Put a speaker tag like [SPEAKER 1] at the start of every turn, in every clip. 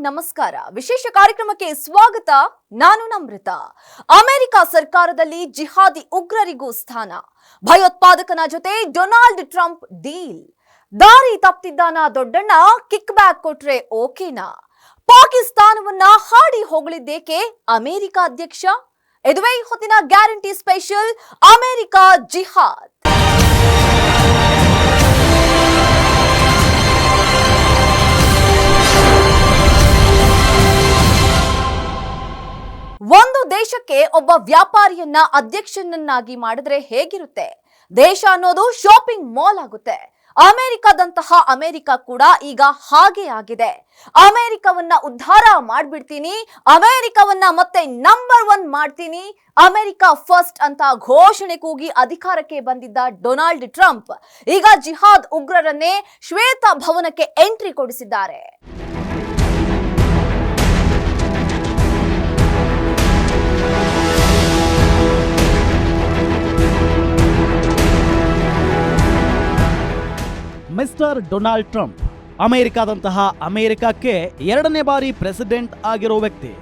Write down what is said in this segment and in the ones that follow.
[SPEAKER 1] ನಮಸ್ಕಾರ. ವಿಶೇಷ ಕಾರ್ಯಕ್ರಮಕ್ಕೆ ಸ್ವಾಗತ. ನಾನು ನಮ್ರತ. ಅಮೆರಿಕ ಸರ್ಕಾರದಲ್ಲಿ ಜಿಹಾದಿ ಉಗ್ರರಿಗೂ ಸ್ಥಾನ. ಭಯೋತ್ಪಾದಕನ ಜೊತೆ ಡೊನಾಲ್ಡ್ ಟ್ರಂಪ್ ಡೀಲ್. ದಾರಿ ತಪ್ಪಿದ್ದಾನ ದೊಡ್ಡಣ್ಣ, ಕಿಕ್ ಬ್ಯಾಕ್ ಕೊಟ್ರೆ ಓಕೆನಾ? ಪಾಕಿಸ್ತಾನವನ್ನ ಹಾಡಿ ಹೊಗಳಿದ್ದೇಕೆ ಅಮೆರಿಕ ಅಧ್ಯಕ್ಷ? ಇದುವೇ ಹೊತ್ತಿನ ಗ್ಯಾರಂಟಿ ಸ್ಪೆಷಲ್ ಅಮೆರಿಕ ಜಿಹಾದ್. ಒಂದು ದೇಶಕ್ಕೆ ಒಬ್ಬ ವ್ಯಾಪಾರಿಯನ್ನ ಅಧ್ಯಕ್ಷನನ್ನಾಗಿ ಮಾಡಿದ್ರೆ ಹೇಗಿರುತ್ತೆ? ದೇಶ ಅನ್ನೋದು ಶಾಪಿಂಗ್ ಮಾಲ್ ಆಗುತ್ತೆ. ಅಮೆರಿಕ ಕೂಡ ಈಗ ಹಾಗೆ ಆಗಿದೆ. ಅಮೆರಿಕವನ್ನ ಉದ್ಧಾರ ಮಾಡ್ಬಿಡ್ತೀನಿ, ಅಮೆರಿಕವನ್ನ ಮತ್ತೆ ನಂಬರ್ 1 ಮಾಡ್ತೀನಿ, ಅಮೆರಿಕ ಫಸ್ಟ್ ಅಂತ ಘೋಷಣೆ ಕೂಗಿ ಅಧಿಕಾರಕ್ಕೆ ಬಂದಿದ್ದ ಡೊನಾಲ್ಡ್ ಟ್ರಂಪ್ ಈಗ ಜಿಹಾದ್ ಉಗ್ರರನ್ನೇ ಶ್ವೇತ ಭವನಕ್ಕೆ ಎಂಟ್ರಿ ಕೊಡಿಸಿದ್ದಾರೆ.
[SPEAKER 2] ಮಿಸ್ಟರ್ ಡೊನಾಲ್ಡ್ ಟ್ರಂಪ್ ಅಮೆರಿಕಕ್ಕೆ 2ನೇ ಬಾರಿ ಪ್ರೆಸಿಡೆಂಟ್ ಆಗಿರೋ ವ್ಯಕ್ತಿ.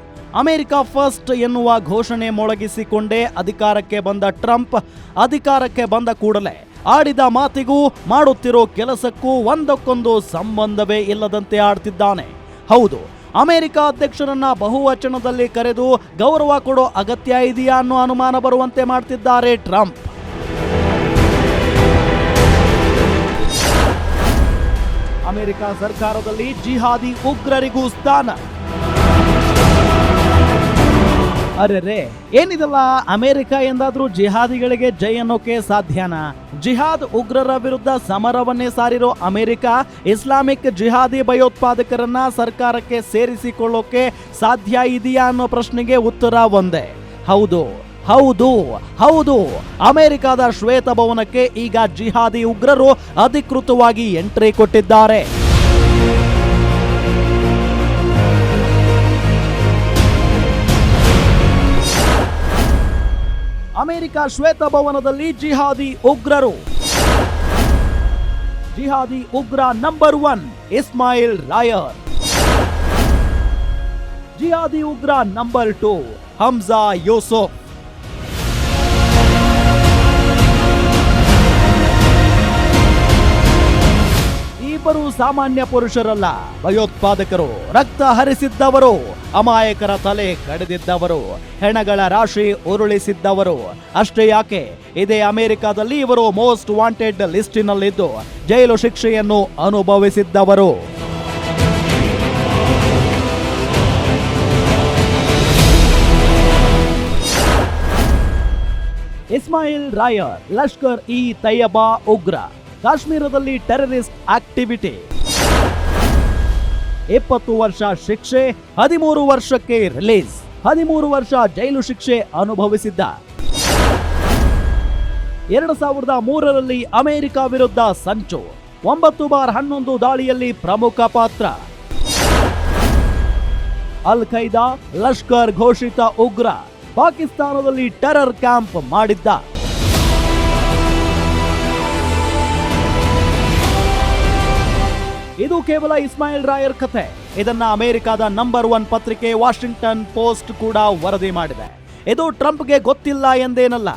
[SPEAKER 2] ಅಮೆರಿಕ ಫಸ್ಟ್ ಎನ್ನುವ ಘೋಷಣೆ ಮೊಳಗಿಸಿಕೊಂಡೇ ಅಧಿಕಾರಕ್ಕೆ ಬಂದ ಟ್ರಂಪ್ ಅಧಿಕಾರಕ್ಕೆ ಬಂದ ಕೂಡಲೇ ಆಡಿದ ಮಾತಿಗೂ ಮಾಡುತ್ತಿರೋ ಕೆಲಸಕ್ಕೂ ಒಂದಕ್ಕೊಂದು ಸಂಬಂಧವೇ ಇಲ್ಲದಂತೆ ಆಡ್ತಿದ್ದಾನೆ. ಹೌದು, ಅಮೆರಿಕ ಅಧ್ಯಕ್ಷರನ್ನ ಬಹುವಚನದಲ್ಲಿ ಕರೆದು ಗೌರವ ಕೊಡೋ ಅಗತ್ಯ ಇದೆಯಾ ಅನ್ನೋ ಅನುಮಾನ ಬರುವಂತೆ ಮಾಡ್ತಿದ್ದಾರೆ ಟ್ರಂಪ್. ಅಮೆರಿಕ ಸರ್ಕಾರದಲ್ಲಿ ಜಿಹಾದಿ ಉಗ್ರರಿಗೂ ಸ್ಥಾನ. ಅರೆರೆ, ಏನಿದಲ್ಲ, ಅಮೆರಿಕ ಎಂದಾದ್ರೂ ಜಿಹಾದಿಗಳಿಗೆ ಜೈ ಅನ್ನೋಕೆ ಸಾಧ್ಯನಾ? ಜಿಹಾದ್ ಉಗ್ರರ ವಿರುದ್ಧ ಸಮರವನ್ನೇ ಸಾರಿರೋ ಅಮೆರಿಕ ಇಸ್ಲಾಮಿಕ್ ಜಿಹಾದಿ ಭಯೋತ್ಪಾದಕರನ್ನ ಸರ್ಕಾರಕ್ಕೆ ಸೇರಿಸಿಕೊಳ್ಳೋಕೆ ಸಾಧ್ಯ ಇದೆಯಾ ಅನ್ನೋ ಪ್ರಶ್ನೆಗೆ ಉತ್ತರ ಒಂದೇ, ಹೌದು ಹೌದು ಹೌದು. ಅಮೆರಿಕದ ಶ್ವೇತಭವನಕ್ಕೆ ಈಗ ಜಿಹಾದಿ ಉಗ್ರರು ಅಧಿಕೃತವಾಗಿ ಎಂಟ್ರಿ ಕೊಟ್ಟಿದ್ದಾರೆ. ಅಮೆರಿಕ ಶ್ವೇತಭವನದಲ್ಲಿ ಜಿಹಾದಿ ಉಗ್ರರು. ಜಿಹಾದಿ ಉಗ್ರ ನಂಬರ್ 1 ಇಸ್ಮಾಯಿಲ್ ರಾಯರ್. ಜಿಹಾದಿ ಉಗ್ರ ನಂಬರ್ 2 ಹಮ್ಜಾ ಯೂಸುಫ್. ಇಬ್ಬರು ಸಾಮಾನ್ಯ ಪುರುಷರಲ್ಲ, ಭಯೋತ್ಪಾದಕರು, ರಕ್ತ ಹರಿಸಿದ್ದವರು, ಅಮಾಯಕರ ತಲೆ ಕಡಿದಿದ್ದವರು, ಹೆಣಗಳ ರಾಶಿ ಉರುಳಿಸಿದ್ದವರು. ಅಷ್ಟೇ ಯಾಕೆ, ಇದೇ ಅಮೆರಿಕದಲ್ಲಿ ಇವರು ಮೋಸ್ಟ್ ವಾಂಟೆಡ್ ಲಿಸ್ಟಿನಲ್ಲಿದ್ದು ಜೈಲು ಶಿಕ್ಷೆಯನ್ನು ಅನುಭವಿಸಿದ್ದವರು. ಇಸ್ಮಾಯಿಲ್ ರಾಯರ್ ಲಷ್ಕರ್ ಇ ತಯ್ಯಬಾ ಉಗ್ರ. ಕಾಶ್ಮೀರದಲ್ಲಿ ಟೆರರಿಸ್ಟ್ ಆಕ್ಟಿವಿಟಿ. 20 ವರ್ಷ ಶಿಕ್ಷೆ, 13 ವರ್ಷಕ್ಕೆ ರಿಲೀಸ್. 13 ವರ್ಷ ಜೈಲು ಶಿಕ್ಷೆ ಅನುಭವಿಸಿದ್ದ. 2003ರಲ್ಲಿ ಅಮೆರಿಕ ವಿರುದ್ಧ ಸಂಚು. 9/11 ದಾಳಿಯಲ್ಲಿ ಪ್ರಮುಖ ಪಾತ್ರ. ಅಲ್ ಖೈದಾ ಲಷ್ಕರ್ ಘೋಷಿತ ಉಗ್ರ. ಪಾಕಿಸ್ತಾನದಲ್ಲಿ ಟೆರರ್ ಕ್ಯಾಂಪ್ ಮಾಡಿದ್ದ. ಇದು ಕೇವಲ ಇಸ್ಮಾಯಿಲ್ ರಾಯರ್ ಕಥೆ. ಇದನ್ನ ಅಮೆರಿಕದ ನಂಬರ್ 1 ಪತ್ರಿಕೆ ವಾಷಿಂಗ್ಟನ್ ಪೋಸ್ಟ್ ಕೂಡ ವರದಿ ಮಾಡಿದೆ. ಇದು ಟ್ರಂಪ್ಗೆ ಗೊತ್ತಿಲ್ಲ ಎಂದೇನಲ್ಲ,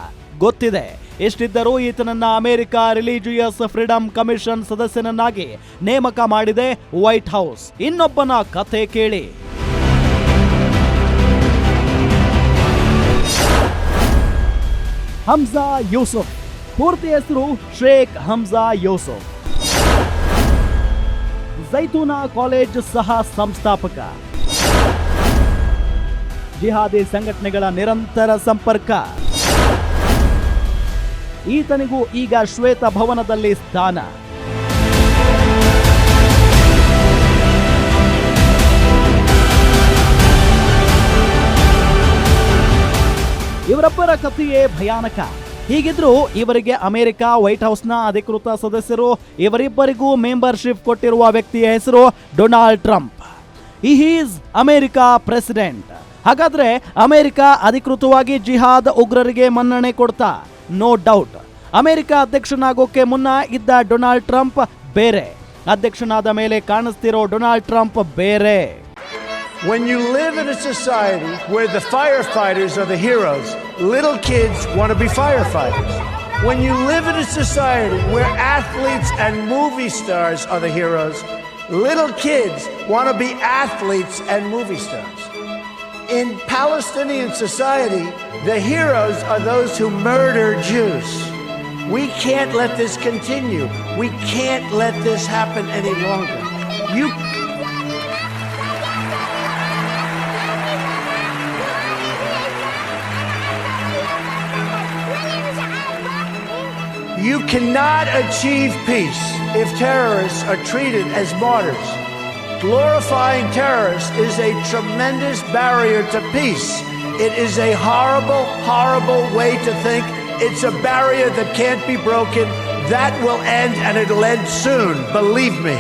[SPEAKER 2] ಗೊತ್ತಿದೆ. ಎಷ್ಟಿದ್ದರೂ ಈತನನ್ನ ಅಮೆರಿಕ ರಿಲಿಜಿಯಸ್ ಫ್ರೀಡಂ ಕಮಿಷನ್ ಸದಸ್ಯನನ್ನಾಗಿ ನೇಮಕ ಮಾಡಿದೆ ವೈಟ್ ಹೌಸ್. ಇನ್ನೊಬ್ಬನ ಕಥೆ ಕೇಳಿ. ಹಮ್ಜಾ ಯೂಸುಫ್. ಪೂರ್ತಿ ಹೆಸರು ಶೇಖ್ ಹಮ್ಜಾ ಯೂಸುಫ್. ಜೈತೂನಾ ಕಾಲೇಜ್ ಸಹ ಸಂಸ್ಥಾಪಕ. ಜಿಹಾದಿ ಸಂಘಟನೆಗಳ ನಿರಂತರ ಸಂಪರ್ಕ. ಈತನಿಗೂ ಈಗ ಶ್ವೇತ ಭವನದಲ್ಲಿ ಸ್ಥಾನ. ಇವರೊಬ್ಬರ ಕಥೆಯೇ ಭಯಾನಕ. ಹೀಗಿದ್ರು ಇವರಿಗೆ ಅಮೆರಿಕ ವೈಟ್ ಹೌಸ್ನ ಅಧಿಕೃತ ಸದಸ್ಯರು, ಇವರಿಬ್ಬರಿಗೂ ಮೆಂಬರ್ಶಿಪ್ ಕೊಟ್ಟಿರುವ ವ್ಯಕ್ತಿಯ ಹೆಸರು Donald Trump. Is America president. ಹಾಗಾದ್ರೆ ಅಮೆರಿಕ ಅಧಿಕೃತವಾಗಿ ಜಿಹಾದ್ ಉಗ್ರರಿಗೆ ಮನ್ನಣೆ ಕೊಡ್ತಾ? No doubt. ಅಮೆರಿಕ ಅಧ್ಯಕ್ಷನಾಗೋಕೆ ಮುನ್ನ ಇದ್ದ ಡೊನಾಲ್ಡ್ ಟ್ರಂಪ್ ಬೇರೆ, ಅಧ್ಯಕ್ಷನಾದ ಮೇಲೆ ಕಾಣಿಸ್ತಿರೋ ಡೊನಾಲ್ಡ್ ಟ್ರಂಪ್ ಬೇರೆ.
[SPEAKER 3] When you live in a society where the firefighters are the heroes, little kids want to be firefighters. When you live in a society where athletes and movie stars are the heroes, little kids want to be athletes and movie stars. In Palestinian society, the heroes are those who murder Jews. We can't let this continue. We can't let this happen any longer. You cannot achieve peace if terrorists are treated as martyrs. Glorifying terrorists is a tremendous barrier to peace. It is a horrible, horrible way to think. It's a barrier that can't be broken. That will end, and it'll end soon, believe me.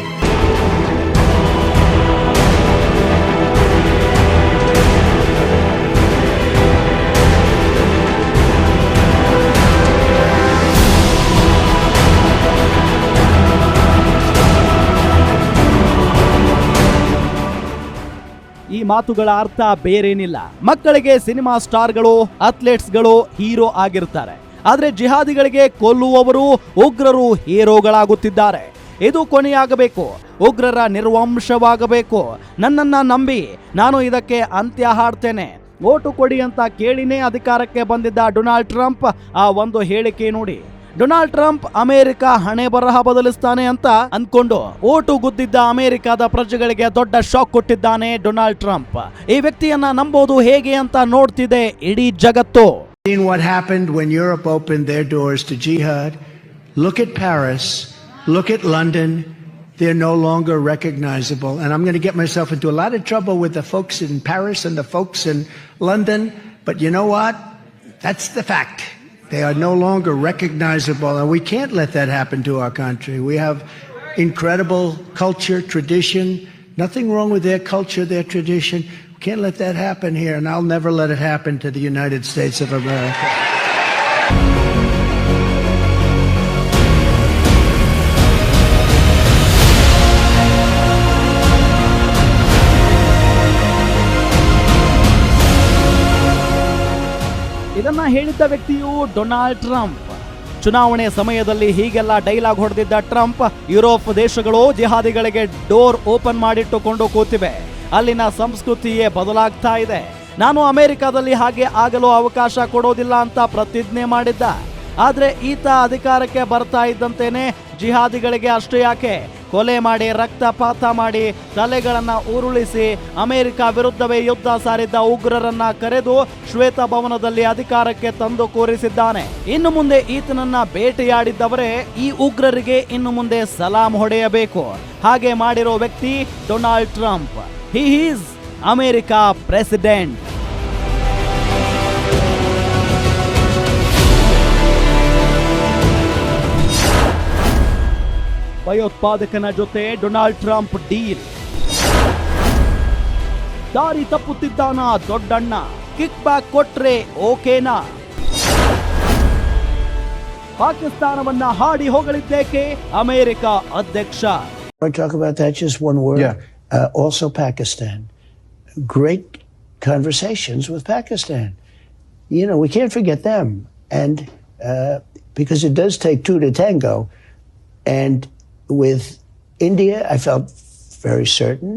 [SPEAKER 2] ಈ ಮಾತುಗಳ ಅರ್ಥ ಬೇರೇನಿಲ್ಲ. ಮಕ್ಕಳಿಗೆ cinema ಸ್ಟಾರ್ಗಳು, ಅಥ್ಲೆಟ್ಸ್ಗಳು hero ಆಗಿರ್ತಾರೆ. ಆದ್ರೆ ಜಿಹಾದಿಗಳಿಗೆ ಕೊಲ್ಲುವವರು, ಉಗ್ರರು ಹೀರೋಗಳಾಗುತ್ತಿದ್ದಾರೆ. ಇದು ಕೊನೆಯಾಗಬೇಕು. ಉಗ್ರರ ನಿರ್ವಂಶವಾಗಬೇಕು. ನನ್ನನ್ನ ನಂಬಿ ನಾನು ಇದಕ್ಕೆ ಅಂತ್ಯ ಹಾಡ್ತೇನೆ. ಓಟು ಕೊಡಿ ಅಂತ ಕೇಳಿನೇ ಅಧಿಕಾರಕ್ಕೆ ಬಂದಿದ್ದ ಡೊನಾಲ್ಡ್ ಟ್ರಂಪ್ ಆ ಒಂದು ಹೇಳಿಕೆ ನೋಡಿ. ಡೊನಾಲ್ಡ್ ಟ್ರಂಪ್ ಅಮೆರಿಕ ಹಣೆ ಬರಹ ಬದಲಿಸ್ತಾನೆ ಅಂತ ಅಂದ್ಕೊಂಡು ಓಟು ಗುದ್ದಿದ್ದ ಅಮೆರಿಕದ ಪ್ರಜೆಗಳಿಗೆ ದೊಡ್ಡ ಶಾಕ್ ಕೊಟ್ಟಿದ್ದಾನೆ ಡೊನಾಲ್ಡ್ ಟ್ರಂಪ್. ಈ ವ್ಯಕ್ತಿಯನ್ನ ನಂಬೋದು ಹೇಗೆ ಅಂತ ನೋಡ್ತಿದೆ ಇಡೀ ಜಗತ್ತು.
[SPEAKER 3] Seen what happened when Europe opened their doors to jihad. Look at Paris. Look at London. They're no longer recognizable. And I'm going to get myself into a lot of trouble with the folks in Paris and the folks in London. But you know what? That's the fact. They are no longer recognizable, and we can't let that happen to our country. We have incredible culture, tradition. Nothing wrong with their culture, their tradition. We can't let that happen here, and I'll never let it happen to the United States of America.
[SPEAKER 2] ಇದನ್ನ ಹೇಳಿದ್ದ ವ್ಯಕ್ತಿಯು Donald Trump. ಚುನಾವಣೆ ಸಮಯದಲ್ಲಿ ಹೀಗೆಲ್ಲ dialogue ಹೊಡೆದಿದ್ದ Trump, Europe ದೇಶಗಳು ಜಿಹಾದಿಗಳಿಗೆ door open ಮಾಡಿಟ್ಟುಕೊಂಡು ಕೂತಿವೆ. ಅಲ್ಲಿನ ಸಂಸ್ಕೃತಿಯೇ ಬದಲಾಗ್ತಾ ಇದೆ. ನಾನು ಅಮೆರಿಕದಲ್ಲಿ ಹಾಗೆ ಆಗಲು ಅವಕಾಶ ಕೊಡೋದಿಲ್ಲ ಅಂತ ಪ್ರತಿಜ್ಞೆ ಮಾಡಿದ್ದ. ಆದ್ರೆ ಈತ ಅಧಿಕಾರಕ್ಕೆ ಬರ್ತಾ ಇದ್ದಂತೇನೆ ಜಿಹಾದಿಗಳಿಗೆ ಅಷ್ಟೇ ಯಾಕೆ, ಕೊಲೆ ಮಾಡಿ, ರಕ್ತಪಾತ ಮಾಡಿ, ತಲೆಗಳನ್ನ ಉರುಳಿಸಿ ಅಮೆರಿಕ ವಿರುದ್ಧವೇ ಯುದ್ಧ ಸಾರಿದ್ದ ಉಗ್ರರನ್ನ ಕರೆದು ಶ್ವೇತ ಭವನದಲ್ಲಿ ಅಧಿಕಾರಕ್ಕೆ ತಂದು ಕೂರಿಸಿದ್ದಾನೆ. ಇನ್ನು ಮುಂದೆ ಈತನನ್ನ ಬೇಟೆಯಾಡಿದ್ದವರೇ ಈ ಉಗ್ರರಿಗೆ ಇನ್ನು ಮುಂದೆ ಸಲಾಂ ಹೊಡೆಯಬೇಕು. ಹಾಗೆ ಮಾಡಿರೋ ವ್ಯಕ್ತಿ Donald Trump. He is America president. ಭಯೋತ್ಪಾದಕನ ಜೊತೆ ಡೊನಾಲ್ಡ್ ಟ್ರಂಪ್ ಡೀಲ್. ದಾರಿ ತಪ್ಪುತ್ತಿದ್ದಾನ ದೊಡ್ಡಣ್ಣ, ಕಿಕ್ ಬ್ಯಾಕ್ ಕೊಟ್ರೆ ಓಕೆನಾ? ಪಾಕಿಸ್ತಾನವನ್ನ ಹಾಡಿ ಹೊಗಳಿದ್ದೇಕೆ ಅಮೆರಿಕ ಅಧ್ಯಕ್ಷ?
[SPEAKER 3] I talk about that just one word.
[SPEAKER 4] Yeah.
[SPEAKER 3] Also Pakistan. Great conversations with Pakistan. You know, we can't forget them. And because it does take two to tango. And with India, I felt very certain.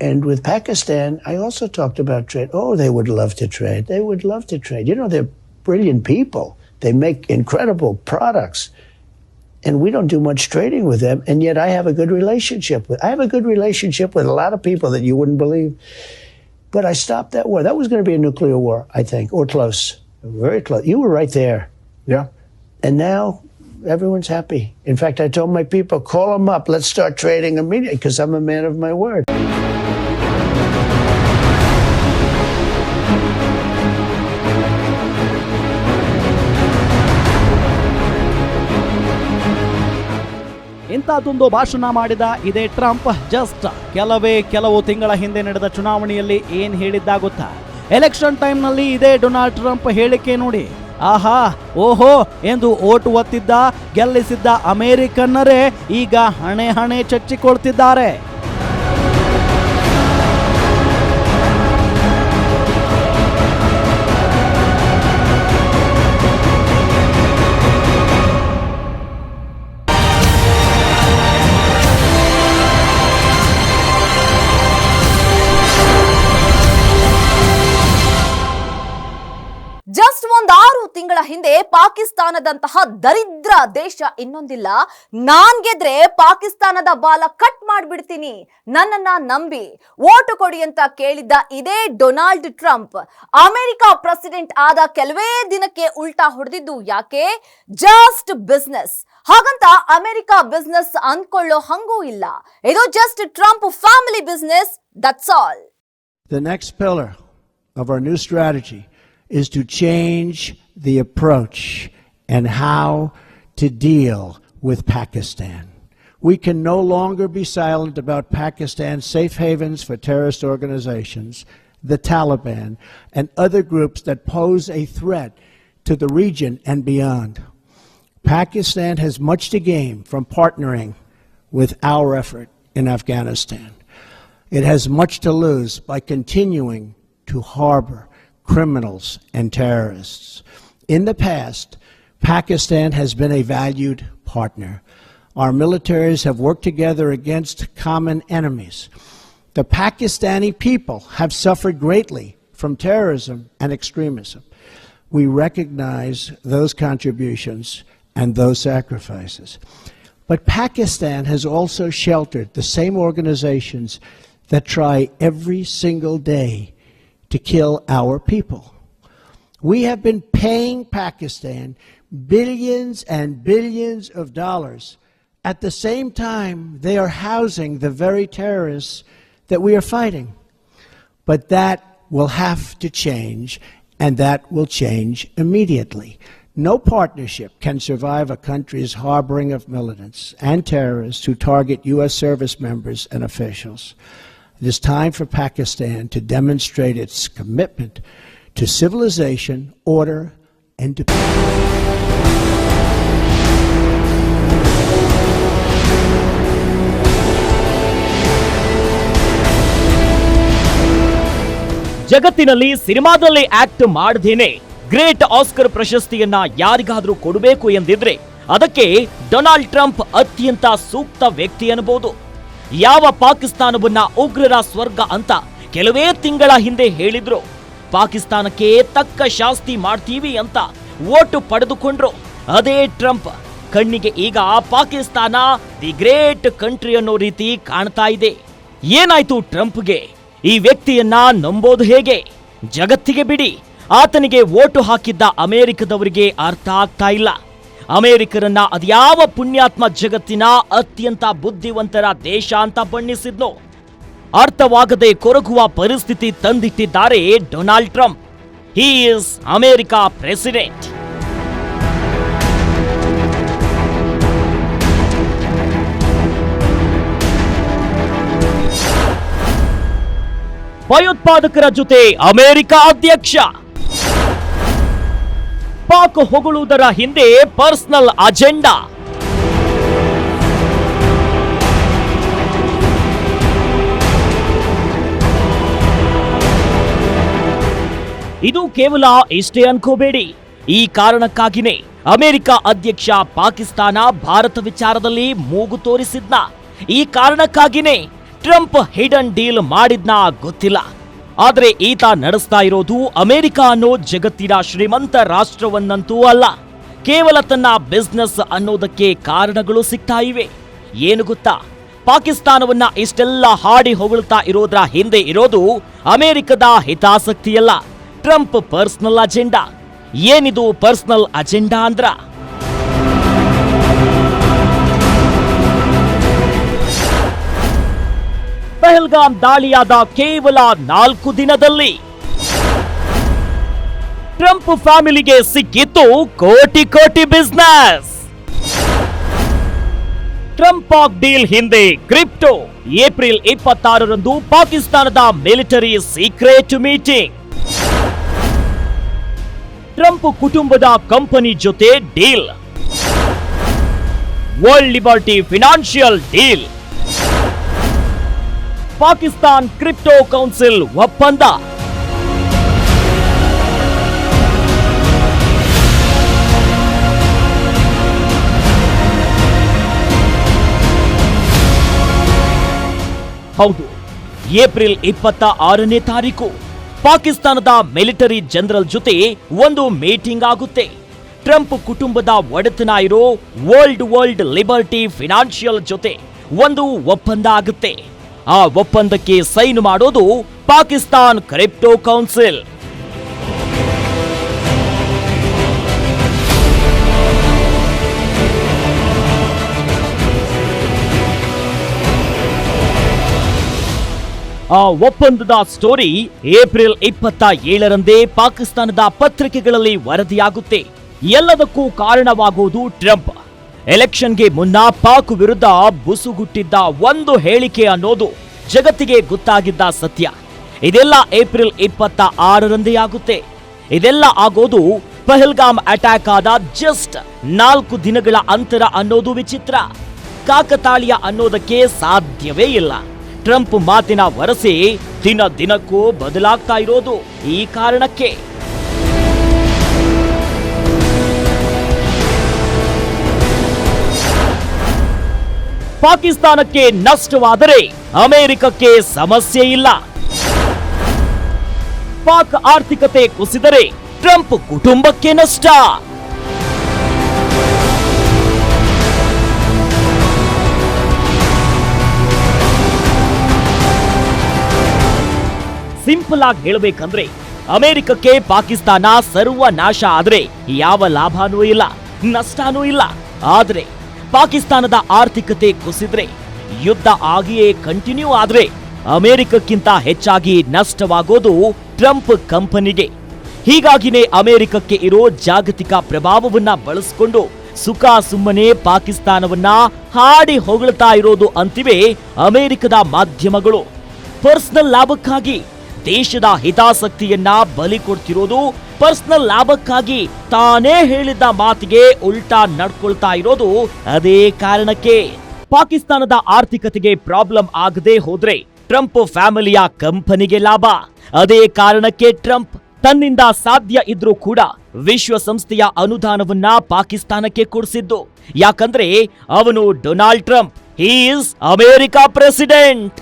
[SPEAKER 3] And with Pakistan, I also talked about trade. Oh, they would love to trade. They would love to trade. You know, they're brilliant people. They make incredible products. And we don't do much trading with them. And yet I have a good relationship I have a good relationship with a lot of people that you wouldn't believe. But I stopped that war. That was going to be a nuclear war, I think, or close. Very close. You were right there.
[SPEAKER 4] Yeah.
[SPEAKER 3] And now everyone's happy. In fact, I told my people, call them up. Let's start trading immediately because I'm a man of my word.
[SPEAKER 2] ಇಂಥದ್ದೊಂದು ಭಾಷಣ ಮಾಡಿದ ಇದೇ Trump just ಕೆಲವು ತಿಂಗಳ ಹಿಂದೆ ನಡೆದ ಚುನಾವಣೆಯಲ್ಲಿ ಏನ್ ಹೇಳಿದ್ದಾಗುತ್ತಾ? ಎಲೆಕ್ಷನ್ ಟೈಮ್ನಲ್ಲಿ ಇದೇ ಡೊನಾಲ್ಡ್ ಟ್ರಂಪ್ ಹೇಳಿಕೆ ನೋಡಿ. ಆಹಾ, ಓಹೋ ಎಂದು ಓಟು ಒತ್ತಿದ್ದ, ಗೆಲ್ಲಿಸಿದ್ದ ಅಮೆರಿಕನ್ನರೇ ಈಗ ಹಣೆ ಚಚ್ಚಿಕೊಳ್ತಿದ್ದಾರೆ.
[SPEAKER 1] ಪಾಕಿಸ್ತಾನದಂತಹ ದರಿದ್ರ ದೇಶ ಇನ್ನೊಂದಿಲ್ಲ. ನಾನ್ ಗೆದ್ರೆ ಪಾಕಿಸ್ತಾನದ ಬಾಲ ಕಟ್ ಮಾಡ್ಬಿಡ್ತೀನಿ, ನನ್ನನ್ನ ನಂಬಿ ವೋಟು ಕೊಡಿ ಅಂತ ಕೇಳಿದ್ದ ಇದೇ ಡೊನಾಲ್ಡ್ ಟ್ರಂಪ್ ಅಮೆರಿಕ ಪ್ರೆಸಿಡೆಂಟ್ ಆದ ಕೆಲವೇ ದಿನಕ್ಕೆ ಉಲ್ಟಾ ಹೊಡೆದಿದ್ದು ಯಾಕೆ? Just business. ಹಾಗಂತ ಅಮೆರಿಕ ಬಿಸ್ನೆಸ್ ಅನ್ಕೊಳ್ಳೋ ಹಂಗೂ ಇಲ್ಲ. ಇದು just Trump family business, that's all.
[SPEAKER 3] The next pillar of our new strategy is to change the approach and how to deal with Pakistan. We can no longer be silent about Pakistan's safe havens for terrorist organizations, the Taliban, and other groups that pose a threat to the region and beyond. Pakistan has much to gain from partnering with our effort in Afghanistan. It has much to lose by continuing to harbor criminals and terrorists. In the past, Pakistan has been a valued partner. Our militaries have worked together against common enemies. The Pakistani people have suffered greatly from terrorism and extremism. We recognize those contributions and those sacrifices. But Pakistan has also sheltered the same organizations that try every single day to kill our people. We have been paying Pakistan billions and billions of dollars. At the same time, they are housing the very terrorists that we are fighting. But that will have to change, and that will change immediately. No partnership can survive a country's harboring of militants and terrorists who target U.S. service members and officials. It is time for Pakistan to demonstrate its commitment to civilization, order, and
[SPEAKER 2] ಜಗತ್ತಿನಲ್ಲಿ ಸಿನಿಮಾದಲ್ಲಿ act ಮಾಡದೇನೆ great Oscar ಪ್ರಶಸ್ತಿಯನ್ನ ಯಾರಿಗಾದ್ರೂ ಕೊಡಬೇಕು ಎಂದಿದ್ರೆ ಅದಕ್ಕೆ Donald Trump ಅತ್ಯಂತ ಸೂಕ್ತ ವ್ಯಕ್ತಿ ಅನ್ನಬಹುದು. ಯಾವ ಪಾಕಿಸ್ತಾನವನ್ನ ಉಗ್ರರ ಸ್ವರ್ಗ ಅಂತ ಕೆಲವೇ ತಿಂಗಳ ಹಿಂದೆ ಹೇಳಿದ್ರು, ಪಾಕಿಸ್ತಾನಕ್ಕೆ ತಕ್ಕ ಶಾಸ್ತಿ ಮಾಡ್ತೀವಿ ಅಂತ ವೋಟು ಪಡೆದುಕೊಂಡ್ರು ಅದೇ ಟ್ರಂಪ್ ಕಣ್ಣಿಗೆ ಈಗ ಪಾಕಿಸ್ತಾನ ದಿ ಗ್ರೇಟ್ ಕಂಟ್ರಿ ಅನ್ನೋ ರೀತಿ ಕಾಣ್ತಾ ಇದೆ. ಏನಾಯ್ತು ಟ್ರಂಪ್ಗೆ? ಈ ವ್ಯಕ್ತಿಯನ್ನ ನಂಬೋದು ಹೇಗೆ? ಜಗತ್ತಿಗೆ ಬಿಡಿ, ಆತನಿಗೆ ವೋಟು ಹಾಕಿದ್ದ ಅಮೆರಿಕದವರಿಗೆ ಅರ್ಥ ಆಗ್ತಾ ಇಲ್ಲ. ಅಮೆರಿಕರನ್ನ ಅದ್ಯಾವ ಪುಣ್ಯಾತ್ಮ ಜಗತ್ತಿನ ಅತ್ಯಂತ ಬುದ್ಧಿವಂತರ ದೇಶ ಅಂತ ಬಣ್ಣಿಸಿದ್ನೋ ಅರ್ಥವಾಗದೆ ಕೊರಗುವ ಪರಿಸ್ಥಿತಿ ತಂದಿಟ್ಟಿದ್ದಾರೆ Donald Trump. He is America president. ಭಯೋತ್ಪಾದಕರ ಜೊತೆ ಅಮೆರಿಕ ಅಧ್ಯಕ್ಷ. ಪಾಕ್ ಹೊಗಳುವುದರ ಹಿಂದೆ ಪರ್ಸನಲ್ ಅಜೆಂಡಾ. ಇದು ಕೇವಲ ಇಷ್ಟೇ ಅನ್ಕೋಬೇಡಿ. ಈ ಕಾರಣಕ್ಕಾಗಿನೇ ಅಮೆರಿಕ ಅಧ್ಯಕ್ಷ ಪಾಕಿಸ್ತಾನ ಭಾರತ ವಿಚಾರದಲ್ಲಿ ಮೂಗು ತೋರಿಸಿದ್ನ. ಈ ಕಾರಣಕ್ಕಾಗಿನೇ ಟ್ರಂಪ್ ಹಿಡನ್ ಡೀಲ್ ಮಾಡಿದ್ನ ಗೊತ್ತಿಲ್ಲ. ಆದ್ರೆ ಈತ ನಡೆಸ್ತಾ ಇರೋದು ಅಮೆರಿಕ ಅನ್ನೋ ಜಗತ್ತಿನ ಶ್ರೀಮಂತ ರಾಷ್ಟ್ರವನ್ನಂತೂ ಅಲ್ಲ. ಕೇವಲ ತನ್ನ ಬಿಸ್ನೆಸ್ ಅನ್ನೋದಕ್ಕೆ ಕಾರಣಗಳು ಸಿಗ್ತಾ ಇವೆ. ಏನು ಗೊತ್ತಾ, ಪಾಕಿಸ್ತಾನವನ್ನ ಇಷ್ಟೆಲ್ಲ ಹಾಡಿ ಹೊಗಳ್ತಾ ಇರೋದ್ರ ಹಿಂದೆ ಇರೋದು ಅಮೆರಿಕದ ಹಿತಾಸಕ್ತಿಯಲ್ಲ, ಟ್ರಂಪ್ ಪರ್ಸನಲ್ ಅಜೆಂಡಾ. ಏನಿದು ಪರ್ಸನಲ್ ಅಜೆಂಡಾ ಅಂದ್ರ, ಪಹಲ್ಗಾಮ್ ದಾಳಿಯಾದ ಕೇವಲ 4 ದಿನದಲ್ಲಿ ಟ್ರಂಪ್ ಫ್ಯಾಮಿಲಿಗೆ ಸಿಕ್ಕಿತ್ತು ಕೋಟಿ ಕೋಟಿ ಬಿಸ್ನೆಸ್. ಟ್ರಂಪ್ ಪಾಕ್ ಡೀಲ್ ಹಿಂದೆ ಕ್ರಿಪ್ಟೋ. ಏಪ್ರಿಲ್ 26ರಂದು ಪಾಕಿಸ್ತಾನದ ಮಿಲಿಟರಿ ಸೀಕ್ರೆಟ್ ಮೀಟಿಂಗ್. ಟ್ರಂಪ್ ಕುಟುಂಬದ ಕಂಪನಿ ಜೊತೆ deal. World Liberty Financial deal. Pakistan crypto council ಒಪ್ಪಂದ. ಹೌದು, ಏಪ್ರಿಲ್ 26ನೇ ತಾರೀಕು ಪಾಕಿಸ್ತಾನದ ಮಿಲಿಟರಿ ಜನರಲ್ ಜೊತೆ ಒಂದು ಮೀಟಿಂಗ್ ಆಗುತ್ತೆ.
[SPEAKER 4] ಟ್ರಂಪ್ ಕುಟುಂಬದ ಒಡೆತನ ಇರೋ ವರ್ಲ್ಡ್ ಲಿಬರ್ಟಿ ಫಿನಾನ್ಷಿಯಲ್ ಜೊತೆ ಒಂದು ಒಪ್ಪಂದ ಆಗುತ್ತೆ. ಆ ಒಪ್ಪಂದಕ್ಕೆ ಸೈನ್ ಮಾಡೋದು ಪಾಕಿಸ್ತಾನ್ ಕ್ರಿಪ್ಟೋ ಕೌನ್ಸಿಲ್. ಆ ಒಪ್ಪಂದದ ಸ್ಟೋರಿ ಏಪ್ರಿಲ್ 27ರಂದೇ ಪಾಕಿಸ್ತಾನದ ಪತ್ರಿಕೆಗಳಲ್ಲಿ ವರದಿಯಾಗುತ್ತೆ. ಎಲ್ಲದಕ್ಕೂ ಕಾರಣವಾಗುವುದು ಟ್ರಂಪ್. ಎಲೆಕ್ಷನ್ಗೆ ಮುನ್ನ ಪಾಕ್ ವಿರುದ್ಧ ಬುಸುಗುಟ್ಟಿದ್ದ ಒಂದು ಹೇಳಿಕೆ ಅನ್ನೋದು ಜಗತ್ತಿಗೆ ಗೊತ್ತಾಗಿದ್ದ ಸತ್ಯ. ಇದೆಲ್ಲ ಏಪ್ರಿಲ್ 26ರಂದೇ ಆಗುತ್ತೆ. ಇದೆಲ್ಲ ಆಗೋದು ಪಹಲ್ಗಾಮ್ ಅಟ್ಯಾಕ್ ಆದ ಜಸ್ಟ್ 4 ದಿನಗಳ ಅಂತರ ಅನ್ನೋದು ವಿಚಿತ್ರ. ಕಾಕತಾಳೀಯ ಅನ್ನೋದಕ್ಕೆ ಸಾಧ್ಯವೇ ಇಲ್ಲ. ಟ್ರಂಪ್ ಮಾತಿನ ವರಸೆ ದಿನಕ್ಕೂ ಬದಲಾಗ್ತಾ ಇರೋದು ಈ ಕಾರಣಕ್ಕೆ. ಪಾಕಿಸ್ತಾನಕ್ಕೆ ನಷ್ಟವಾದರೆ ಅಮೆರಿಕಕ್ಕೆ ಸಮಸ್ಯೆ ಇಲ್ಲ. ಪಾಕ್ ಆರ್ಥಿಕತೆ ಕುಸಿದರೆ ಟ್ರಂಪ್ ಕುಟುಂಬಕ್ಕೆ ನಷ್ಟ. ಸಿಂಪಲ್ ಆಗಿ ಹೇಳಬೇಕಂದ್ರೆ ಅಮೆರಿಕಕ್ಕೆ ಪಾಕಿಸ್ತಾನ ಸರ್ವನಾಶ ಆದ್ರೆ ಯಾವ ಲಾಭನೂ ಇಲ್ಲ, ನಷ್ಟನೂ ಇಲ್ಲ. ಆದ್ರೆ ಪಾಕಿಸ್ತಾನದ ಆರ್ಥಿಕತೆ ಕುಸಿದ್ರೆ, ಯುದ್ಧ ಆಗಿಯೇ ಕಂಟಿನ್ಯೂ ಆದ್ರೆ ಅಮೆರಿಕಕ್ಕಿಂತ ಹೆಚ್ಚಾಗಿ ನಷ್ಟವಾಗೋದು ಟ್ರಂಪ್ ಕಂಪನಿಗೆ. ಹೀಗಾಗಿನೇ ಅಮೆರಿಕಕ್ಕೆ ಇರೋ ಜಾಗತಿಕ ಪ್ರಭಾವವನ್ನ ಬಳಸಿಕೊಂಡು ಸುಖ ಸುಮ್ಮನೆ ಪಾಕಿಸ್ತಾನವನ್ನ ಹಾಡಿ ಹೊಗಳ್ತಾ ಇರೋದು ಅಂತಿವೆ ಅಮೆರಿಕದ ಮಾಧ್ಯಮಗಳು. ಪರ್ಸನಲ್ ಲಾಭಕ್ಕಾಗಿ ದೇಶದ ಹಿತಾಸಕ್ತಿಯನ್ನ ಬಲಿ ಕೊಡ್ತಿರೋದು, ಪರ್ಸನಲ್ ಲಾಭಕ್ಕಾಗಿ ತಾನೇ ಹೇಳಿದ್ದ ಮಾತಿಗೆ ಉಲ್ಟಾ ನಡ್ಕೊಳ್ತಾ ಇರೋದು ಅದೇ ಕಾರಣಕ್ಕೆ. ಪಾಕಿಸ್ತಾನದ ಆರ್ಥಿಕತೆಗೆ ಪ್ರಾಬ್ಲಮ್ ಆಗದೆ ಹೋದ್ರೆ ಟ್ರಂಪ್ ಫ್ಯಾಮಿಲಿಯ ಕಂಪನಿಗೆ ಲಾಭ. ಅದೇ ಕಾರಣಕ್ಕೆ ಟ್ರಂಪ್ ತನ್ನಿಂದ ಸಾಧ್ಯ ಇದ್ರೂ ಕೂಡ ವಿಶ್ವಸಂಸ್ಥೆಯ ಅನುದಾನವನ್ನ ಪಾಕಿಸ್ತಾನಕ್ಕೆ ಕೊಡಿಸಿದ್ದು. ಯಾಕಂದ್ರೆ ಅವನು Donald Trump, he is America president.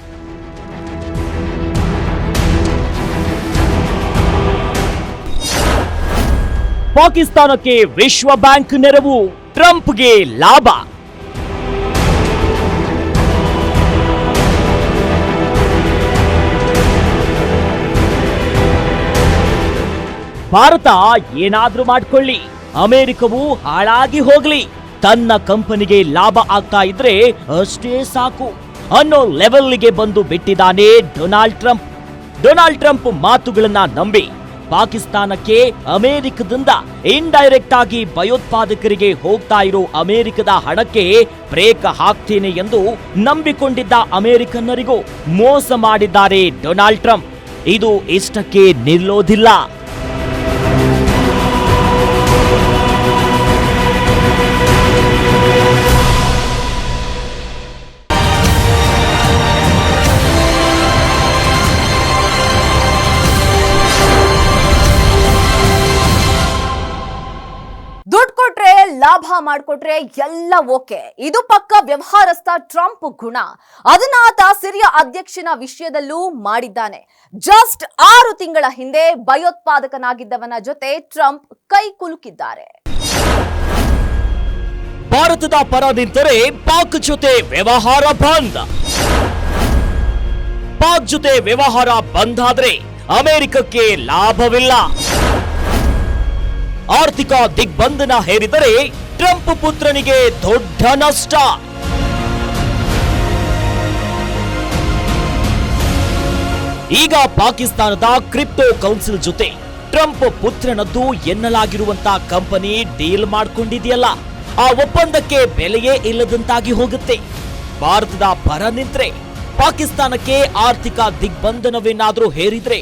[SPEAKER 4] ಪಾಕಿಸ್ತಾನಕ್ಕೆ ವಿಶ್ವ ಬ್ಯಾಂಕ್ ನೆರವು, ಟ್ರಂಪ್ಗೆ ಲಾಭ. ಭಾರತ ಏನಾದ್ರೂ ಮಾಡ್ಕೊಳ್ಳಿ, ಅಮೆರಿಕವು ಹಾಳಾಗಿ ಹೋಗ್ಲಿ, ತನ್ನ ಕಂಪನಿಗೆ ಲಾಭ ಆಗ್ತಾ ಇದ್ರೆ ಅಷ್ಟೇ ಸಾಕು ಅನ್ನೋ ಲೆವೆಲ್ಗೆ ಬಂದು ಬಿಟ್ಟಿದ್ದಾನೆ ಡೊನಾಲ್ಡ್ ಟ್ರಂಪ್. ಡೊನಾಲ್ಡ್ ಟ್ರಂಪ್ ಮಾತುಗಳನ್ನ ನಂಬಿ ಪಾಕಿಸ್ತಾನಕ್ಕೆ ಅಮೆರಿಕದಿಂದ ಇಂಡೈರೆಕ್ಟ್ ಆಗಿ ಭಯೋತ್ಪಾದಕರಿಗೆ ಹೋಗ್ತಾ ಇರೋ ಅಮೆರಿಕದ ಹಣಕ್ಕೆ ಬ್ರೇಕ್ ಹಾಕ್ತೇನೆ ಎಂದು ನಂಬಿಕೊಂಡಿದ್ದ ಅಮೆರಿಕನ್ನರಿಗೂ ಮೋಸ ಮಾಡಿದ್ದಾರೆ ಡೊನಾಲ್ಡ್ ಟ್ರಂಪ್. ಇದು ಇಷ್ಟಕ್ಕೆ ನಿಲ್ಲೋದಿಲ್ಲ.
[SPEAKER 1] ದುಡ್ಡು ಕೊಟ್ರೆ ಲಾಭ ಮಾಡ್ಕೊಟ್ರೆ ಎಲ್ಲ ಓಕೆ, ಇದು ಪಕ್ಕ ವ್ಯವಹಾರಸ್ಥ ಟ್ರಂಪ್ ಗುಣ. ಅದನ್ನ ಆತ ಸಿರಿಯಾ ಅಧ್ಯಕ್ಷನ ವಿಷಯದಲ್ಲೂ ಮಾಡಿದ್ದಾನೆ. ಜಸ್ಟ್ 6 ತಿಂಗಳ ಹಿಂದೆ ಭಯೋತ್ಪಾದಕನಾಗಿದ್ದವನ ಜೊತೆ ಟ್ರಂಪ್ ಕೈ ಕುಲುಕಿದ್ದಾರೆ.
[SPEAKER 4] ಭಾರತದ ಪರ ನಿಂತರೆ ಪಾಕ್ ಜೊತೆ ವ್ಯವಹಾರ ಬಂದ್. ಪಾಕ್ ಜೊತೆ ವ್ಯವಹಾರ ಬಂದ್ ಆದ್ರೆ ಅಮೆರಿಕಕ್ಕೆ ಲಾಭವಿಲ್ಲ. ಆರ್ಥಿಕ ದಿಗ್ಬಂಧನ ಹೇರಿದರೆ ಟ್ರಂಪ್ ಪುತ್ರನಿಗೆ ದೊಡ್ಡ ನಷ್ಟ. ಈಗ ಪಾಕಿಸ್ತಾನದ ಕ್ರಿಪ್ಟೋ ಕೌನ್ಸಿಲ್ ಜೊತೆ ಟ್ರಂಪ್ ಪುತ್ರನದ್ದು ಎನ್ನಲಾಗಿರುವಂತ ಕಂಪನಿ ಡೀಲ್ ಮಾಡ್ಕೊಂಡಿದೆಯಲ್ಲ, ಆ ಒಪ್ಪಂದಕ್ಕೆ ಬೆಲೆಯೇ ಇಲ್ಲದಂತಾಗಿ ಹೋಗುತ್ತೆ. ಭಾರತದ ಪರ ನಿಂತ್ರೆ ಪಾಕಿಸ್ತಾನಕ್ಕೆ ಆರ್ಥಿಕ ದಿಗ್ಬಂಧನವೇನಾದ್ರೂ ಹೇರಿದ್ರೆ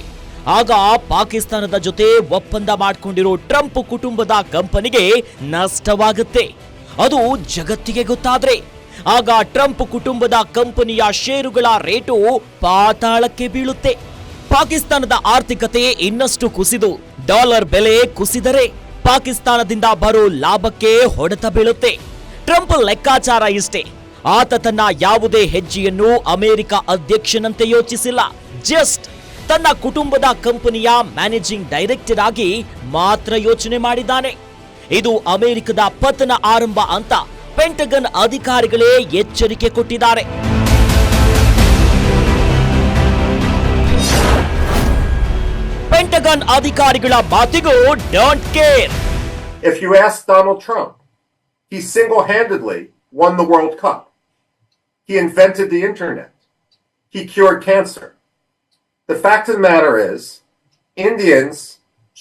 [SPEAKER 4] ಆಗ ಪಾಕಿಸ್ತಾನದ ಜೊತೆ ಒಪ್ಪಂದ ಮಾಡಿಕೊಂಡಿರೋ ಟ್ರಂಪ್ ಕುಟುಂಬದ ಕಂಪನಿಗೆ ನಷ್ಟವಾಗುತ್ತೆ. ಅದು ಜಗತ್ತಿಗೆ ಗೊತ್ತಾದ್ರೆ ಆಗ ಟ್ರಂಪ್ ಕುಟುಂಬದ ಕಂಪನಿಯ ಷೇರುಗಳ ರೇಟು ಪಾತಾಳಕ್ಕೆ ಬೀಳುತ್ತೆ. ಪಾಕಿಸ್ತಾನದ ಆರ್ಥಿಕತೆ ಇನ್ನಷ್ಟು ಕುಸಿದು ಡಾಲರ್ ಬೆಲೆ ಕುಸಿದರೆ ಪಾಕಿಸ್ತಾನದಿಂದ ಬರೋ ಲಾಭಕ್ಕೆ ಹೊಡೆತ ಬೀಳುತ್ತೆ. ಟ್ರಂಪ್ ಲೆಕ್ಕಾಚಾರ ಇಷ್ಟೇ, ಆತ ತನ್ನ ಯಾವುದೇ ಹೆಜ್ಜೆಯನ್ನು ಅಮೆರಿಕ ಅಧ್ಯಕ್ಷನಂತೆ ಯೋಚಿಸಿಲ್ಲ. ಜಸ್ಟ್ ತನ್ನ ಕುಟುಂಬದ ಕಂಪನಿಯ ಮ್ಯಾನೇಜಿಂಗ್ ಡೈರೆಕ್ಟರ್ ಆಗಿ ಮಾತ್ರ ಯೋಚನೆ ಮಾಡಿದ್ದಾನೆ. ಇದು ಅಮೆರಿಕದ ಪತನ ಆರಂಭ ಅಂತ ಪೆಂಟಗನ್ ಅಧಿಕಾರಿಗಳೇ ಎಚ್ಚರಿಕೆ ಕೊಟ್ಟಿದ್ದಾರೆ. ಪೆಂಟಗನ್ ಅಧಿಕಾರಿಗಳ ಮಾತಿಗೂ don't care.
[SPEAKER 5] If you ask Donald Trump, he single-handedly won the World Cup. He invented the internet. He cured cancer. The fact of the matter is, Indians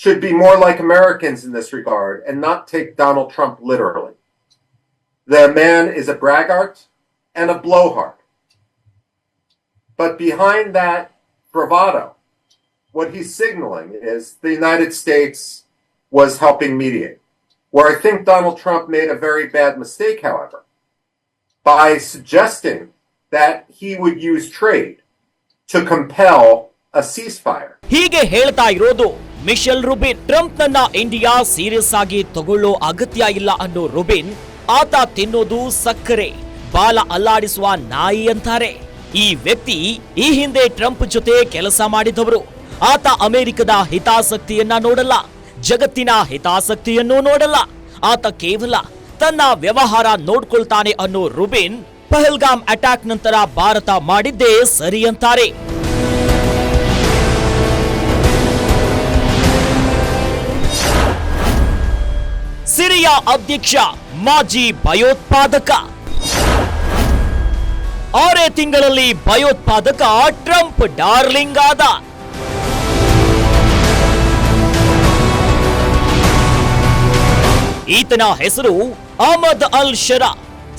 [SPEAKER 5] should be more like Americans in this regard and not take Donald Trump literally. The man is a braggart and a blowhard. But behind that bravado, what he's signaling is the United States was helping mediate. Where I think Donald Trump made a very bad mistake, however, by suggesting that he would use trade to compel a ceasefire.
[SPEAKER 4] ಹೀಗೆ ಹೇಳ್ತಾ ಇರೋದು Michel Ruben. Trump ನನ್ನ India serious ಆಗಿ ತಗೊಳ್ಳೋ ಅಗತ್ಯ ಇಲ್ಲ ಅನ್ನೋ Ruben, ಆತ ತಿನ್ನೋದು ಸಕ್ಕರೆ, ಬಾಲ ಅಲ್ಲಾಡಿಸುವ ನಾಯಿ ಅಂತಾರೆ. ಈ ವ್ಯಕ್ತಿ ಈ ಹಿಂದೆ ಟ್ರಂಪ್ ಜೊತೆ ಕೆಲಸ ಮಾಡಿದವರು. ಆತ ಅಮೆರಿಕದ ಹಿತಾಸಕ್ತಿಯನ್ನ ನೋಡಲ್ಲ, ಜಗತ್ತಿನ ಹಿತಾಸಕ್ತಿಯನ್ನೂ ನೋಡಲ್ಲ. ಆತ ಕೇವಲ ತನ್ನ ವ್ಯವಹಾರ ನೋಡ್ಕೊಳ್ತಾನೆ ಅನ್ನೋ ರುಬಿನ್ ಪಹಲ್ಗಾಮ್ ಅಟ್ಯಾಕ್ ನಂತರ ಭಾರತ ಮಾಡಿದ್ದೇ ಸರಿ ಅಂತಾರೆ. ಸಿರಿಯಾ ಅಧ್ಯಕ್ಷ ಮಾಜಿ ಭಯೋತ್ಪಾದಕ. 6 ತಿಂಗಳಲ್ಲಿ ಭಯೋತ್ಪಾದಕ ಟ್ರಂಪ್ ಡಾರ್ಲಿಂಗ್ ಆದ. ಈತನ ಹೆಸರು ಅಹಮದ್ ಅಲ್ ಶರಾ.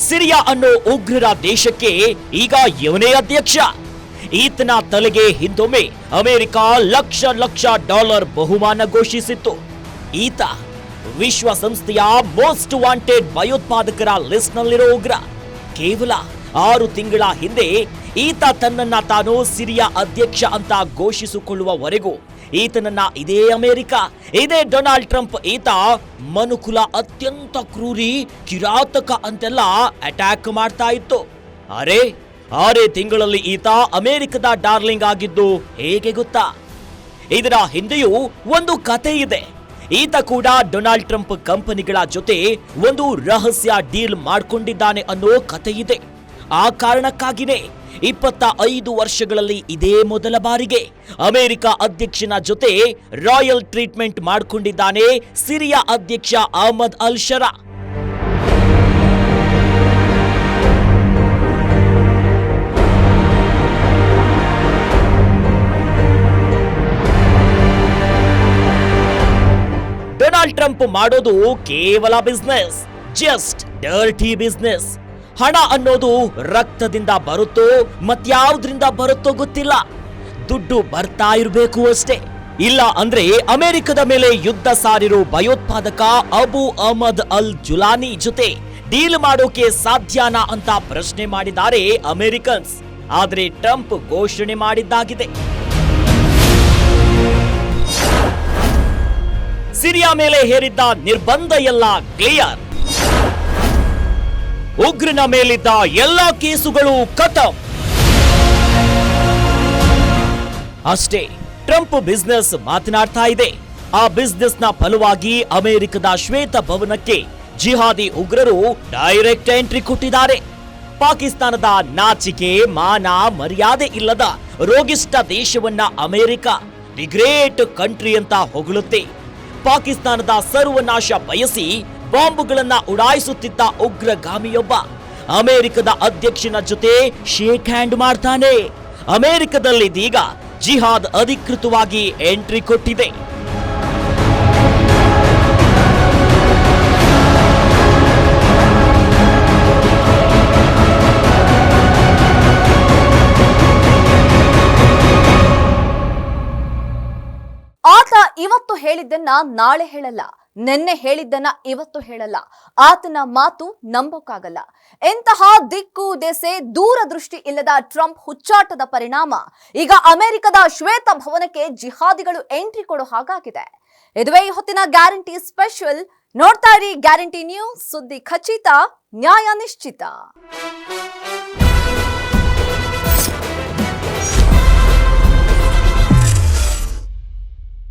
[SPEAKER 4] ಸಿರಿಯಾ ಅನ್ನೋ ಉಗ್ರರ ದೇಶಕ್ಕೆ ಈಗ ಇವನೇ ಅಧ್ಯಕ್ಷ. ಈತನ ತಲೆಗೆ ಹಿಂದೊಮ್ಮೆ ಅಮೆರಿಕ ಲಕ್ಷ ಲಕ್ಷ ಡಾಲರ್ ಬಹುಮಾನ ಘೋಷಿಸಿತ್ತು. ಈತ ವಿಶ್ವಸಂಸ್ಥೆಯ ಮೋಸ್ಟ್ ವಾಂಟೆಡ್ ಭಯೋತ್ಪಾದಕರ ಲಿಸ್ಟ್ ನಲ್ಲಿರೋ ಉಗ್ರ. ಕೇವಲ 6 ತಿಂಗಳ ಹಿಂದೆ ಈತ ತನ್ನನ್ನ ತಾನು ಸಿರಿಯಾ ಅಧ್ಯಕ್ಷ ಅಂತ ಘೋಷಿಸಿಕೊಳ್ಳುವವರೆಗೂ ಈತನನ್ನ ಇದೇ ಅಮೆರಿಕ, ಇದೇ ಡೊನಾಲ್ಡ್ ಟ್ರಂಪ್ ಈತ ಮನುಕುಲ ಅತ್ಯಂತ ಕ್ರೂರಿ, ಕಿರಾತಕ ಅಂತೆಲ್ಲ ಅಟ್ಯಾಕ್ ಮಾಡ್ತಾ ಇತ್ತು. ಅರೆ 6 ತಿಂಗಳಲ್ಲಿ ಈತ ಅಮೆರಿಕದ ಡಾರ್ಲಿಂಗ್ ಆಗಿದ್ದು ಹೇಗೆ ಗೊತ್ತಾ? ಇದರ ಹಿಂದೆಯೂ ಒಂದು ಕತೆ ಇದೆ. ಈತ ಕೂಡ ಡೊನಾಲ್ಡ್ ಟ್ರಂಪ್ ಕಂಪನಿಗಳ ಜೊತೆ ಒಂದು ರಹಸ್ಯ ಡೀಲ್ ಮಾಡ್ಕೊಂಡಿದ್ದಾನೆ ಅನ್ನೋ ಕತೆ ಇದೆ. ಆ ಕಾರಣಕ್ಕಾಗಿನೇ 25 ವರ್ಷಗಳಲ್ಲಿ ಇದೇ ಮೊದಲ ಬಾರಿಗೆ ಅಮೆರಿಕ ಅಧ್ಯಕ್ಷನ ಜೊತೆ ರಾಯಲ್ ಟ್ರೀಟ್ಮೆಂಟ್ ಮಾಡಿಕೊಂಡಿದ್ದಾನೆ ಸಿರಿಯಾ ಅಧ್ಯಕ್ಷ ಅಹಮದ್ ಅಲ್ ಶರಾ. ಡೊನಾಲ್ಡ್ ಟ್ರಂಪ್ ಮಾಡೋದು ಕೇವಲ ಬಿಸ್ನೆಸ್, ಜಸ್ಟ್ ಡರ್ಟಿ ಬಿಸ್ನೆಸ್. ಹಣ ಅನ್ನೋದು ರಕ್ತದಿಂದ ಬರುತ್ತೋ ಮತ್ಯಾವುದ್ರಿಂದ ಬರುತ್ತೋ ಗೊತ್ತಿಲ್ಲ, ದುಡ್ಡು ಬರ್ತಾ ಇರಬೇಕು ಅಷ್ಟೇ. ಇಲ್ಲ ಅಂದ್ರೆ ಅಮೆರಿಕದ ಮೇಲೆ ಯುದ್ಧ ಸಾರಿರೋ ಭಯೋತ್ಪಾದಕ ಅಬು ಅಹಮದ್ ಅಲ್ ಜುಲಾನಿ ಜೊತೆ ಡೀಲ್ ಮಾಡೋಕೆ ಸಾಧ್ಯನಾ ಅಂತ ಪ್ರಶ್ನೆ ಮಾಡಿದ್ದಾರೆ ಅಮೆರಿಕನ್ಸ್. ಆದ್ರೆ ಟ್ರಂಪ್ ಘೋಷಣೆ ಮಾಡಿದ್ದಾಗಿದೆ. ಸಿರಿಯಾ ಮೇಲೆ ಹೇರಿದ್ದ ನಿರ್ಬಂಧ ಎಲ್ಲ ಕ್ಲಿಯರ್. ಉಗ್ರನ ಮೇಲಿದ್ದ ಎಲ್ಲಾ ಕೇಸುಗಳು ಖತಮ್. ಅಷ್ಟೇ, ಟ್ರಂಪ್ ಬಿಸ್ನೆಸ್ ಮಾತನಾಡ್ತಾ ಇದೆ. ಆ ಬಿಸ್ನೆಸ್ ನ ಫಲವಾಗಿ ಅಮೆರಿಕದ ಶ್ವೇತ ಭವನಕ್ಕೆ ಜಿಹಾದಿ ಉಗ್ರರು ಡೈರೆಕ್ಟ್ ಎಂಟ್ರಿ ಕೊಟ್ಟಿದ್ದಾರೆ. ಪಾಕಿಸ್ತಾನದ ನಾಚಿಕೆ ಮಾನ ಮರ್ಯಾದೆ ಇಲ್ಲದ ರೋಗಿಷ್ಠ ದೇಶವನ್ನ ಅಮೆರಿಕ ದಿ ಗ್ರೇಟ್ ಕಂಟ್ರಿ ಅಂತ ಹೊಗಳುತ್ತೆ. ಪಾಕಿಸ್ತಾನದ ಸರ್ವನಾಶ ಬಯಸಿ ಬಾಂಬುಗಳನ್ನ ಉಡಾಯಿಸುತ್ತಿದ್ದ ಉಗ್ರಗಾಮಿಯೊಬ್ಬ ಅಮೆರಿಕದ ಅಧ್ಯಕ್ಷನ ಜೊತೆ ಶೇಕ್ ಹ್ಯಾಂಡ್ ಮಾಡ್ತಾನೆ. ಅಮೆರಿಕದಲ್ಲಿದೀಗ ಜಿಹಾದ್ ಅಧಿಕೃತವಾಗಿ ಎಂಟ್ರಿ ಕೊಟ್ಟಿದೆ.
[SPEAKER 1] ಆತ ಇವತ್ತು ಹೇಳಿದ್ದನ್ನ ನಾಳೆ ಹೇಳಲ್ಲ, ನೆನ್ನೆ ಹೇಳಿದ್ದನ್ನ ಇವತ್ತು ಹೇಳಲ್ಲ. ಆತನ ಮಾತು ನಂಬೋಕ್ಕಾಗಲ್ಲ. ಎಂತಹ ದಿಕ್ಕು ದೆಸೆ ದೂರದೃಷ್ಟಿ ಇಲ್ಲದ ಟ್ರಂಪ್ ಹುಚ್ಚಾಟದ ಪರಿಣಾಮ ಈಗ ಅಮೆರಿಕದ ಶ್ವೇತ ಭವನಕ್ಕೆ ಜಿಹಾದಿಗಳು ಎಂಟ್ರಿ ಕೊಡೋ ಹಾಗಾಗಿದೆ. ಇದುವೇ ಈ ಹೊತ್ತಿನ ಗ್ಯಾರಂಟಿ ಸ್ಪೆಷಲ್. ನೋಡ್ತಾ ಇರಿ ಗ್ಯಾರಂಟಿ ನ್ಯೂಸ್, ಸುದ್ದಿ ಖಚಿತ, ನ್ಯಾಯ ನಿಶ್ಚಿತ.